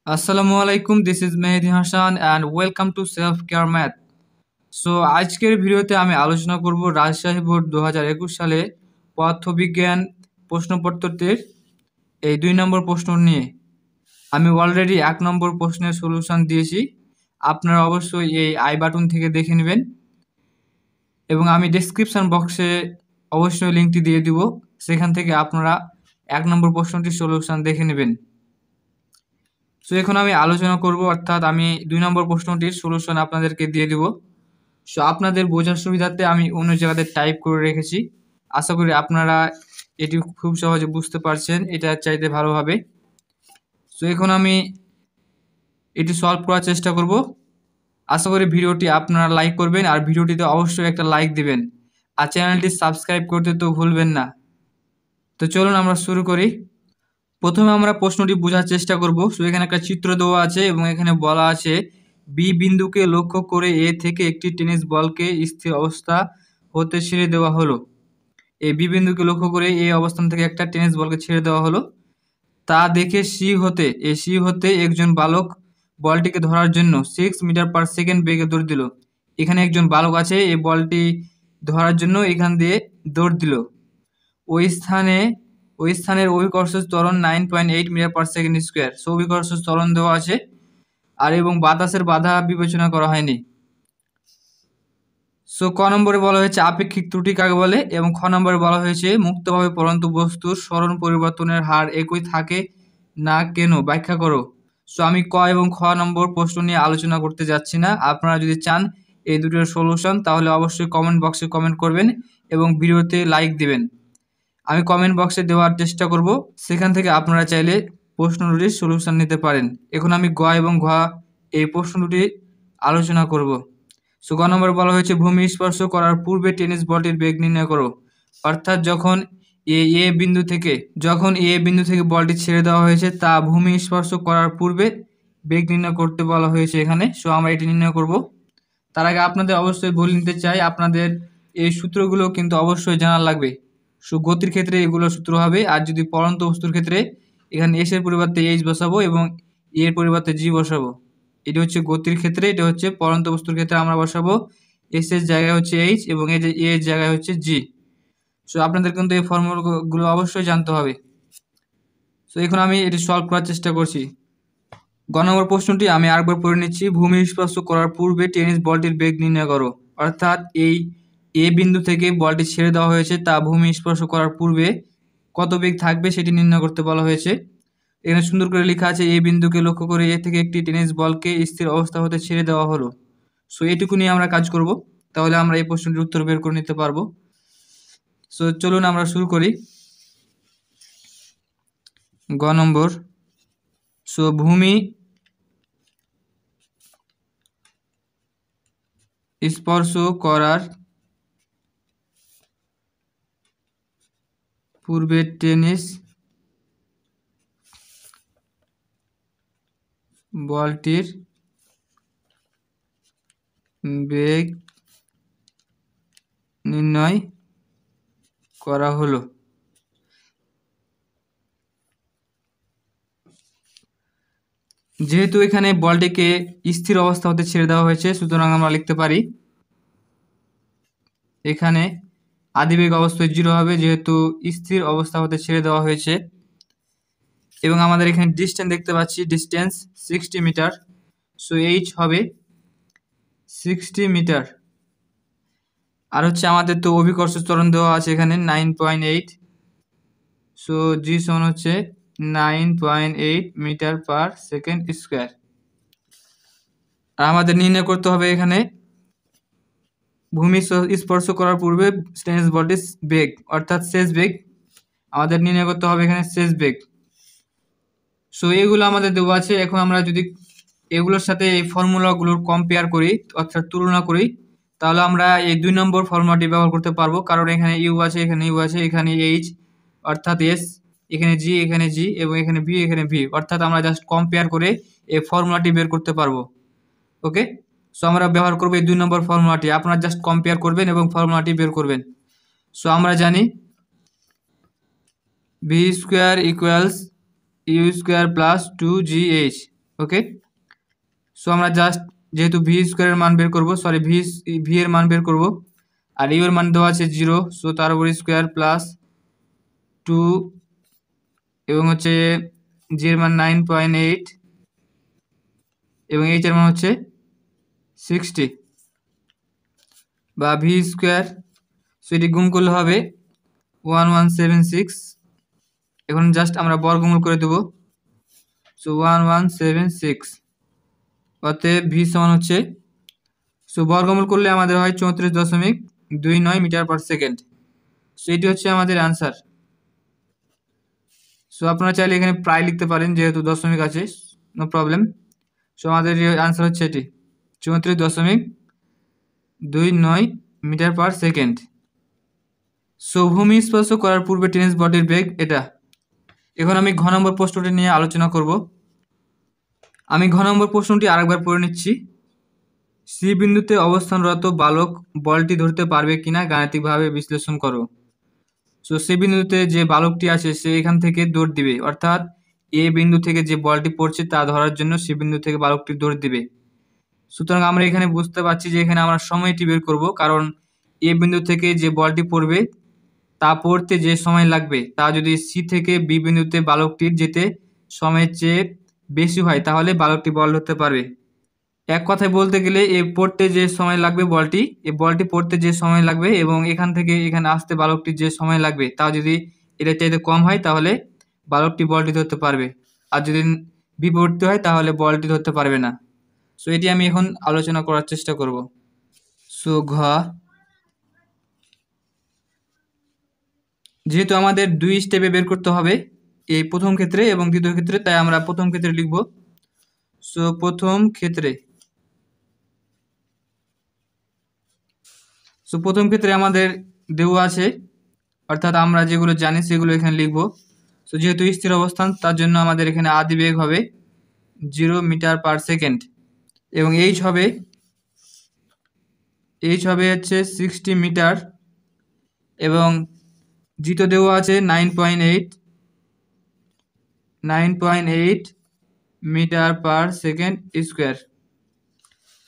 আসসালামু আলাইকুম, this is Mehedi Hasan and welcome to self care math. So আজকের ভিডিওতে আমি আলোচনা করব রাজশাহী বোর্ড 2021 সালে পদার্থবিজ্ঞান প্রশ্নপত্রটির এই 2 নম্বর প্রশ্ন নিয়ে। আমি অলরেডি 1 নম্বর প্রশ্নের সলিউশন দিয়েছি, আপনারা অবশ্যই এই আই বাটন থেকে দেখে নেবেন এবং আমি ডেসক্রিপশন বক্সে অবশ্যই লিঙ্কটি দিয়ে দিব, সেখান থেকে আপনারা 1 নম্বর প্রশ্নটির সলিউশন দেখে নেবেন। সো এখন আমি আলোচনা করব, অর্থাৎ আমি 2 নম্বর প্রশ্নটির সলিউশন আপনাদেরকে দিয়ে দিব। সো আপনাদের বোঝার সুবিধার্থে আমি অন্য জায়গাতে টাইপ করে রেখেছি, আশা করি আপনারা এটি খুব সহজে বুঝতে পারছেন এটা চাইতে ভালোভাবে। সো এখন আমি এটি সলভ করার চেষ্টা করব। আশা করি ভিডিওটি আপনারা লাইক করবেন আর ভিডিওটিতে অবশ্যই একটা লাইক দিবেন আর চ্যানেলটি সাবস্ক্রাইব করতে তো ভুলবেন না। তো চলুন আমরা শুরু করি। প্রথমে আমরা প্রশ্নটি বোঝার চেষ্টা করব। সো এখানে একটা চিত্র দেওয়া আছে এবং এখানে বলা আছে বি বিন্দুকে লক্ষ্য করে এ থেকে একটি টেনিস বলকে স্থির অবস্থা হতে ছেড়ে দেওয়া হলো। এই বি বিন্দুকে লক্ষ্য করে এ অবস্থান থেকে একটা টেনিস বলকে ছেড়ে দেওয়া হলো। তা দেখে সি হতে একজন বালক বলটিকে ধরার জন্য 6 মিটার পার সেকেন্ড বেগে দৌড় দিল। এখানে একজন বালক আছে, এই বলটি ধরার জন্য এখান দিয়ে দৌড় দিল। ওই স্থানের অভিকর্ষ ত্বরণ 9.8 meter per second square. So অভিকর্ষ ত্বরণ দেওয়া আছে আর এবং বাতাসের বাধা বিবেচনা করা হয়নি। সো ক নম্বরে বলা হয়েছে আপেক্ষিক ত্রুটি কাকে বলে এবং খ নম্বরে বলা হয়েছে মুক্তভাবে পরন্তু বস্তুর সরণ পরিবর্তনের হার একই থাকে না কেন, ব্যাখ্যা করো। সো আমি ক এবং খ নম্বর প্রশ্ন নিয়ে আলোচনা করতে যাচ্ছি না। আপনারা যদি চান এই দুটোর সলিউশন তাহলে অবশ্যই কমেন্ট বক্সে কমেন্ট করবেন এবং ভিডিওতে লাইক দিবেন। আমি কমেন্ট বক্সে দেওয়ার চেষ্টা করব, সেখান থেকে আপনারা চাইলে প্রশ্ন দুটির সলিউশন নিতে পারেন। এখন আমি গ এবং ঘ এই প্রশ্ন দুটি আলোচনা করব। সো গ নম্বর বলা হয়েছে ভূমি স্পর্শ করার পূর্বে টেনিস বলটির বেগ নির্ণয় করো। অর্থাৎ যখন এ বিন্দু থেকে বলটি ছেড়ে দেওয়া হয়েছে তা ভূমি স্পর্শ করার পূর্বে বেগ নির্ণয় করতে বলা হয়েছে এখানে। সো আমরা এটি নির্ণয় করব। তার আগে আপনাদের অবশ্যই বলে নিতে চাই, আপনাদের এই সূত্রগুলো কিন্তু অবশ্যই জানা লাগবে। সো গতির ক্ষেত্রে এগুলো সূত্র হবে, আর যদি পরন্ত বস্তুর ক্ষেত্রে এখানে এস এর পরিবর্তে এইচ বসাবো এবং এর পরিবর্তে জি বসাবো। এটি হচ্ছে গতির ক্ষেত্রে, এটা হচ্ছে পরন্ত বস্তুর ক্ষেত্রে আমরা বসাবো এস এর জায়গায় হচ্ছে এইচ এবং এই যে এর জায়গায় হচ্ছে জি। সো আপনাদের কিন্তু এই ফর্মুলাগুলো অবশ্যই জানতে হবে। সো এখন আমি এটি সলভ করার চেষ্টা করছি। গ নম্বর প্রশ্নটি আমি আরেকবার পড়ে নিচ্ছি। ভূমি স্পর্শ করার পূর্বে টেনিস বলটির বেগ নির্ণয় করো। অর্থাৎ এই এ বিন্দু থেকে বলটি ছেড়ে দেওয়া হয়েছে তা ভূমি স্পর্শ করার পূর্বে কত বেগ থাকবে সেটি নির্ণয় করতে বলা হয়েছে। এখানে সুন্দর করে লেখা আছে এ বিন্দুকে লক্ষ্য করে এ থেকে একটি টেনিস বলকে স্থির অবস্থা হতে ছেড়ে দেওয়া হলো। সো এটুকু নিয়ে আমরা কাজ করব, তাহলে আমরা এই প্রশ্নটির উত্তর বের করে নিতে পারবো। সো চলুন আমরা শুরু করি। গ নম্বর, সো ভূমি স্পর্শ করার পূর্বে টেনিস বলটির বেগ নির্ণয় করা হলো। যেহেতু এখানে বলটিকে স্থির অবস্থা হতে ছেড়ে দেওয়া হয়েছে, সুতরাং আমরা লিখতে পারি এখানে আদিবেগ অবশ্যই 0 হবে, যেহেতু স্থির অবস্থা হতে ছেড়ে দেওয়া হয়েছে। এবং আমাদের এখানে ডিস্টেন্স দেখতে পাচ্ছি, ডিস্টেন্স 60 মিটার। সো এইচ হবে 60 মিটার। আর হচ্ছে আমাদের তো অভিকর্ষ ত্বরণ দেওয়া আছে এখানে 9.8। সো জি সমান হচ্ছে 9.8 মিটার পার সেকেন্ড স্কোয়ার। আর আমাদের নির্ণয় করতে হবে এখানে ভূমি স্পর্শ করার পূর্বে টেনিস বলটির বেগ, অর্থাৎ শেষ বেগ আমাদের নির্ণয় করতে হবে এখানে, শেষ বেগ। সো এগুলো আমাদের দেওয়া আছে। এখন আমরা যদি এগুলোর সাথে এই ফর্মুলাগুলোর কম্পেয়ার করি, অর্থাৎ তুলনা করি, তাহলে আমরা এই 2 নম্বর ফর্মুলাটি ব্যবহার করতে পারবো। কারণ এখানে ইউ আছে, এখানে ইউ আছে, এখানে এইচ অর্থাৎ এস, এখানে জি এবং এখানে ভি, এখানে ভি, অর্থাৎ আমরা জাস্ট কম্পেয়ার করে এই ফর্মুলাটি বের করতে পারবো। ওকে, সো আমরা ব্যবহার করবো এই 2 নম্বর ফর্মুলাটি। আপনারা জাস্ট কম্পেয়ার করবেন এবং ফর্মুলাটি বের করবেন। সো আমরা জানি V square equals U square plus 2GH। Okay. So আমরা জাস্ট যেহেতু ভি স্কোয়ারের মান বের করবো, সরি ভি এর মান বের করবো, আর ইউ এর মান দেওয়া আছে 0, সো তার উপর স্কোয়ার প্লাস 2 এবং হচ্ছে জি এর মান 9.8 এবং এইচ এর মান হচ্ছে 60 বা ভি স্কোয়ার। সো এটি গুণ করলে হবে 1176। এখন জাস্ট আমরা বর্গমূল করে দেবো। সো 1176 অতএব ভি সমান হচ্ছে, সো বর্গমূল করলে আমাদের হয় 34.29 মিটার পার সেকেন্ড। সো এটি হচ্ছে আমাদের অ্যান্সার। সো আপনারা চাইলে এখানে প্রায় লিখতে পারেন, যেহেতু দশমিক আছে, নো প্রবলেম। সো আমাদের অ্যান্সার হচ্ছে এটি 34.29 মিটার পার সেকেন্ড। সো ভূমি স্পর্শ করার পূর্বে টেনিস বডির বেগ এটা। এখন আমি ঘ নম্বর প্রশ্নটি নিয়ে আলোচনা করব। আমি ঘ নম্বর প্রশ্নটি আরেকবার পড়ে নিচ্ছি। সি বিন্দুতে অবস্থানরত বালক বলটি ধরতে পারবে কিনা গাণিতিকভাবে বিশ্লেষণ করো। সো সি বিন্দুতে যে বালকটি আছে সে এখান থেকে দৌড় দিবে, অর্থাৎ এ বিন্দু থেকে যে বলটি পড়ছে তা ধরার জন্য সি বিন্দু থেকে বালকটি দৌড় দিবে। সুতরাং আমরা এখানে বুঝতে পারছি যে এখানে আমরা সময়টি বের করব, কারণ এ বিন্দু থেকে যে বলটি পড়বে তা পড়তে যে সময় লাগবে তা যদি সি থেকে বি বিন্দুতে বালকটির যেতে সময়ের চেয়ে বেশি হয় তাহলে বালকটি বল ধরতে পারবে। এক কথায় বলতে গেলে এ পড়তে যে সময় লাগবে বলটি পড়তে যে সময় লাগবে এবং এখান থেকে এখানে আসতে বালকটির যে সময় লাগবে তা যদি এটা চাইতে কম হয় তাহলে বালকটি বলটি ধরতে পারবে, আর যদি বিপরীত হয় তাহলে বলটি ধরতে পারবে না। সো এটি আমি এখন আলোচনা করার চেষ্টা করব। সো ঘ, যেহেতু আমাদের 2 স্টেপে বের করতে হবে এই প্রথম ক্ষেত্রে এবং দ্বিতীয় ক্ষেত্রে, তাই আমরা প্রথম ক্ষেত্রে লিখব। সো প্রথম ক্ষেত্রে আমাদের দেওয়া আছে, অর্থাৎ আমরা যেগুলো জানি সেগুলো এখানে লিখব। সো যেহেতু স্থির অবস্থান তার জন্য আমাদের এখানে আদি বেগ হবে 0 মিটার পার সেকেন্ড এবং এইচ হবে হচ্ছে 60 মিটার এবং জিত দেওয়া আছে 9.8 মিটার পার সেকেন্ড স্কোয়ার।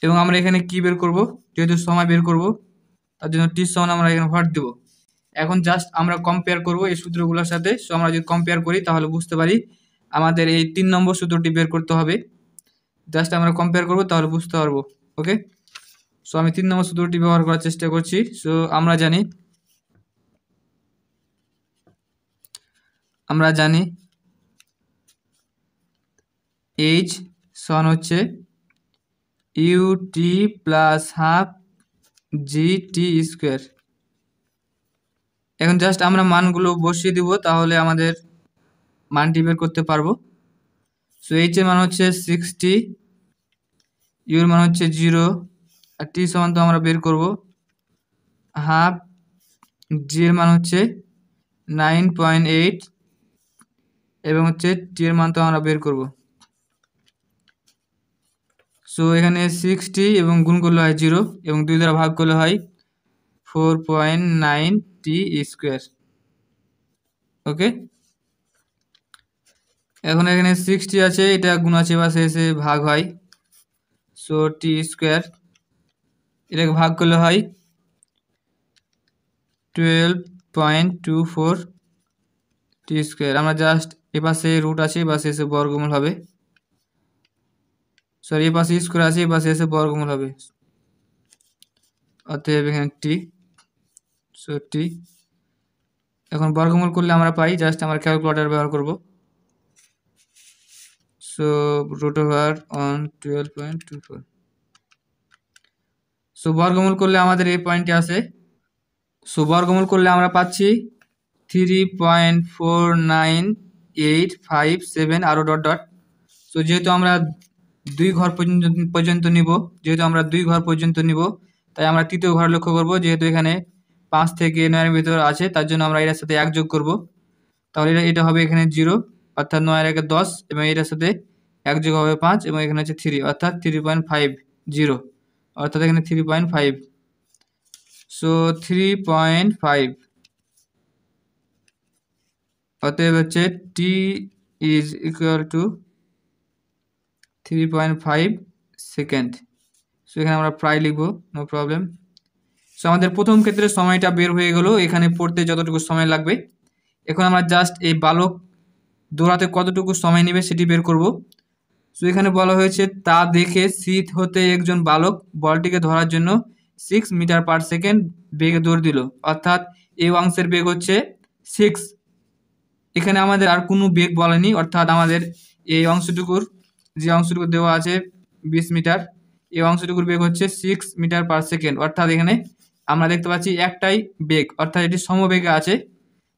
এবং আমরা এখানে কি বের করব, যেহেতু সময় বের করব তার জন্য টি সমান আমরা এখানে হোয়াট দেব। এখন জাস্ট আমরা কম্পেয়ার করব এই সূত্রগুলোর সাথে। সো আমরা যদি কম্পেয়ার করি তাহলে বুঝতে পারি আমাদের এই 3 নম্বর সূত্রটি বের করতে হবে। জাস্ট আমরা কম্পেয়ার করব তাহলে বুঝতে পারবো। ওকে, সো আমি 3 নম্বর সূত্রটি ব্যবহার করার চেষ্টা করছি। সো আমরা জানি এইচ সমান হচ্ছে ইউটি প্লাস হাফ জি টি স্কোয়ার। এখন জাস্ট আমরা মানগুলো বসিয়ে দিব তাহলে আমাদের মানটি বের করতে পারবো। সো এইচ এর মান হচ্ছে 60, ইউ এর মান হচ্ছে 0, আর টি সমান তো আমরা বের করব হাফ, জি এর মান হচ্ছে 9.8 এবং হচ্ছে টি এর মান তো আমরা বের করব। সো এখানে 60 এবং গুণ করলে হয় 0 এবং 2 দ্বারা ভাগ করলে হয় 4.9 টি স্কোয়ার। ওকে, এখন এখানে 60 আছে, এটা গুণ আছে পাশে এসে ভাগ হয়, সো টি স্কোয়ার এটাকে ভাগ করলে হয় 12.24 টি স্কোয়ার। আমরা জাস্ট এপাশে রুট আছে, এপাশে এসে বর্গমূল হবে, সরি এপাশে স্কোয়ার আছে, এপাশে এসে বর্গমূল হবে, অতএব এখানে টি। সো টি এখন বর্গমূল করলে আমরা পাই, জাস্ট আমরা ক্যালকুলেটর ব্যবহার করব। So root over on 12.24। So বর্গমূল করলে আমাদের এই পয়েন্টে আসে। সো বর্গমূল করলে আমরা পাচ্ছি 3.4987 আরও ডট ডট। সো যেহেতু আমরা 2 ঘর পর্যন্ত নিব, তাই আমরা তৃতীয় ঘর লক্ষ্য করব। যেহেতু এখানে 5 থেকে 9 এর ভিতর আছে তার জন্য আমরা এটার সাথে 1 যোগ করব, তাহলে এটা হবে এখানে 0, অর্থাৎ 9 এর 1 10 এবং এটার সাথে 1 যোগ হবে 5 এবং এখানে হচ্ছে 3, অর্থাৎ 3.50, অর্থাৎ এখানে 3.5। সো 3.5, অতএব হচ্ছে T is equal to 3.5 second. So এখানে আমরা প্রায় লিখবো, নো প্রবলেম। সো আমাদের প্রথম ক্ষেত্রে সময়টা বের হয়ে গেল, এখানে পড়তে যতটুকু সময় লাগবে। এখন আমরা জাস্ট এই বালক দৌড়াতে কতটুকু সময় নেবে সেটি বের করব। সো এখানে বলা হয়েছে তা দেখে শীত হতে একজন বালক বলটিকে ধরার জন্য 6 মিটার পার সেকেন্ড বেগে দৌড় দিল, অর্থাৎ এই অংশের বেগ হচ্ছে 6। এখানে আমাদের আর কোনো বেগ বলেনি, অর্থাৎ আমাদের এই অংশটুকুর যে অংশটুকু দেওয়া আছে 20 মিটার, এই অংশটুকুর বেগ হচ্ছে 6 মিটার পার সেকেন্ড, অর্থাৎ এখানে আমরা দেখতে পাচ্ছি একটাই বেগ, অর্থাৎ এটি সমবেগে আছে।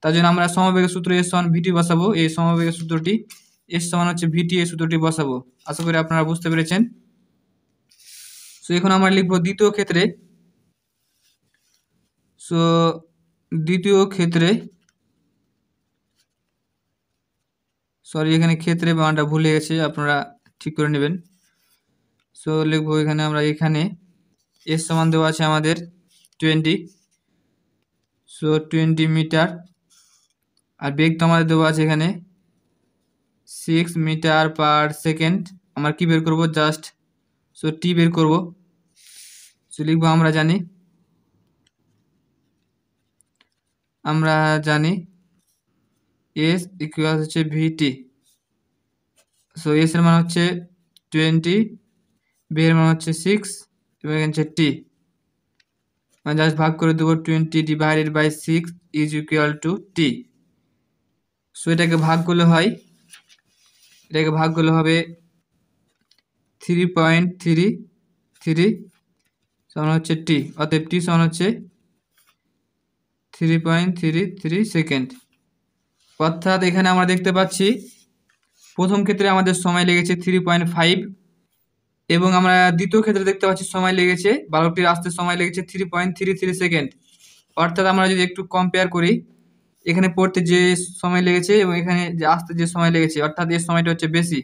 তার জন্য আমরা সমবেগের সূত্র এস সমান ভিটি বসাবো। এই সমবেগের সূত্রটি এস সমান হচ্ছে ভিটি, এই সূত্রটি বসাবো। আশা করি আপনারা বুঝতে পেরেছেন। সো এখন আমরা লিখবো দ্বিতীয় ক্ষেত্রে। সো দ্বিতীয় ক্ষেত্রে, সরি এখানে ক্ষেত্রে বানানটা ভুলে গেছে, আপনারা ঠিক করে নেবেন। সো লিখবো এখানে আমরা, এখানে এস সমান দেওয়া আছে আমাদের 20। সো 20 মিটার, আর বেগ তো আমাদের দেওয়া আছে এখানে 6 মিটার পার সেকেন্ড। আমরা কি বের করব, জাস্ট সো টি বের করব। সো লিখবো আমরা জানি এস ইকুয়াল হচ্ছে ভিটি। সো এস এর মান হচ্ছে 20, বি এর মান হচ্ছে 6 এবং এখানে হচ্ছে টি। মানে জাস্ট ভাগ করে দেবো, 20 divided by 6 is equal to T. So এটাকে ভাগ করলে হবে 3.33 সমান হচ্ছে টি, অতএব টি সমান হচ্ছে 3.33 সেকেন্ড। অর্থাৎ এখানে আমরা দেখতে পাচ্ছি প্রথম ক্ষেত্রে আমাদের সময় লেগেছে 3.5 এবং আমরা দ্বিতীয় ক্ষেত্রে দেখতে পাচ্ছি সময় লেগেছে, বালকটির আসতে সময় লেগেছে 3.33 সেকেন্ড। অর্থাৎ আমরা যদি একটু কম্পেয়ার করি, এখানে পড়তে যে সময় লেগেছে এবং এখানে যে আসতে যে সময় লেগেছে, অর্থাৎ এর সময়টা হচ্ছে বেশি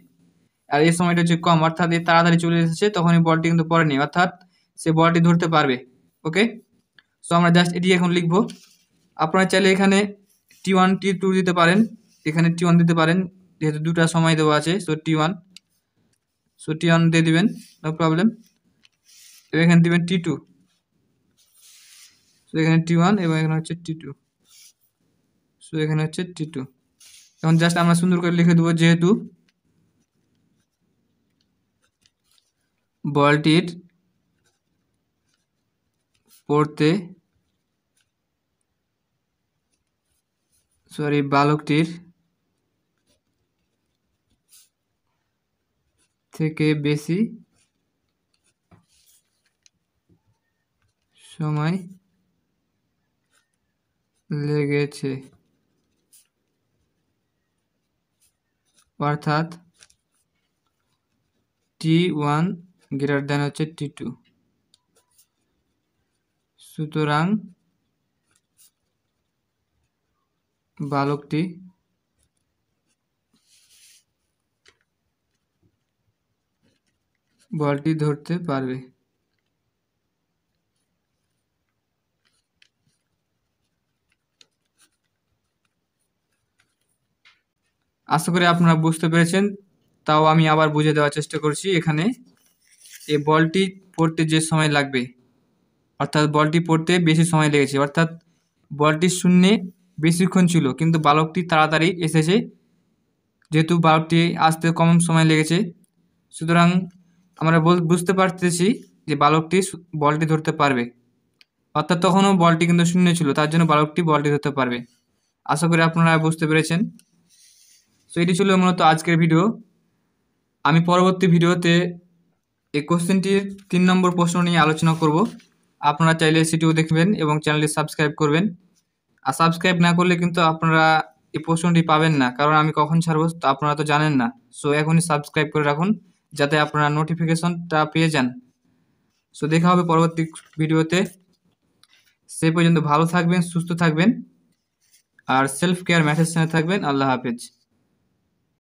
আর এর সময়টা হচ্ছে কম, অর্থাৎ এর তাড়াতাড়ি চলে এসেছে, তখনই বলটি কিন্তু পড়েনি, অর্থাৎ সে বলটি ধরতে পারবে। ওকে, সো আমরা জাস্ট এটি এখন লিখবো। আপনারা চাইলে এখানে T1 T2 দিতে পারেন, এখানে T1 দিতে পারেন, যেহেতু দুটা সময় দেওয়া আছে। সো T1, সো T1 দিয়ে দিবেন, নো প্রবলেম। এবং এখানে দিবেন T2, সো এখানে T1 এবং এখানে হচ্ছে T2, সো এখানে হচ্ছে T2। এখন জাস্ট আমরা সুন্দর করে লিখে দেবো, যেহেতু বলটির পড়তে, বালকটির থেকে বেশি সময় লেগেছে, অর্থাৎ T1 গ্রেটার দেন হচ্ছে T2। সুতরাং বালকটি বলটি ধরতে পারবে। আশা করি আপনারা বুঝতে পেরেছেন, তাও আমি আবার বুঝে দেওয়ার চেষ্টা করছি। এখানে এই বলটি পড়তে যে সময় লাগবে, অর্থাৎ বলটি পড়তে বেশি সময় লেগেছে, অর্থাৎ বলটি শূন্যে বেশিক্ষণ ছিল কিন্তু বালকটি তাড়াতাড়ি এসেছে, যেহেতু বালকটি আসতে কম সময় লেগেছে। সুতরাং আমরা বুঝতে পারতেছি যে বালকটি বলটি ধরতে পারবে, অর্থাৎ তখনও বলটি কিন্তু শূন্য ছিল, তার জন্য বালকটি বলটি ধরতে পারবে। আশা করি আপনারা বুঝতে পেরেছেন। সো এটি ছিল মূলত আজকের ভিডিও। আমি পরবর্তী ভিডিওতে এই কোশ্চেনটির 3 নম্বর প্রশ্ন নিয়ে আলোচনা করব। আপনারা চাইলে সেটিও দেখবেন এবং চ্যানেলটি সাবস্ক্রাইব করবেন। আর সাবস্ক্রাইব না করলে কিন্তু আপনারা এই প্রশ্নটি পাবেন না, কারণ আমি কখন ছাড়বো তা আপনারা তো জানেন না। সো এখনই সাবস্ক্রাইব করে রাখুন যাতে আপনারা নোটিফিকেশনটা পেয়ে যান। সো দেখা হবে পরবর্তী ভিডিওতে। সে পর্যন্ত ভালো থাকবেন, সুস্থ থাকবেন আর সেলফ কেয়ার ম্যাথস চ্যানেলে থাকবেন। আল্লাহ হাফেজ।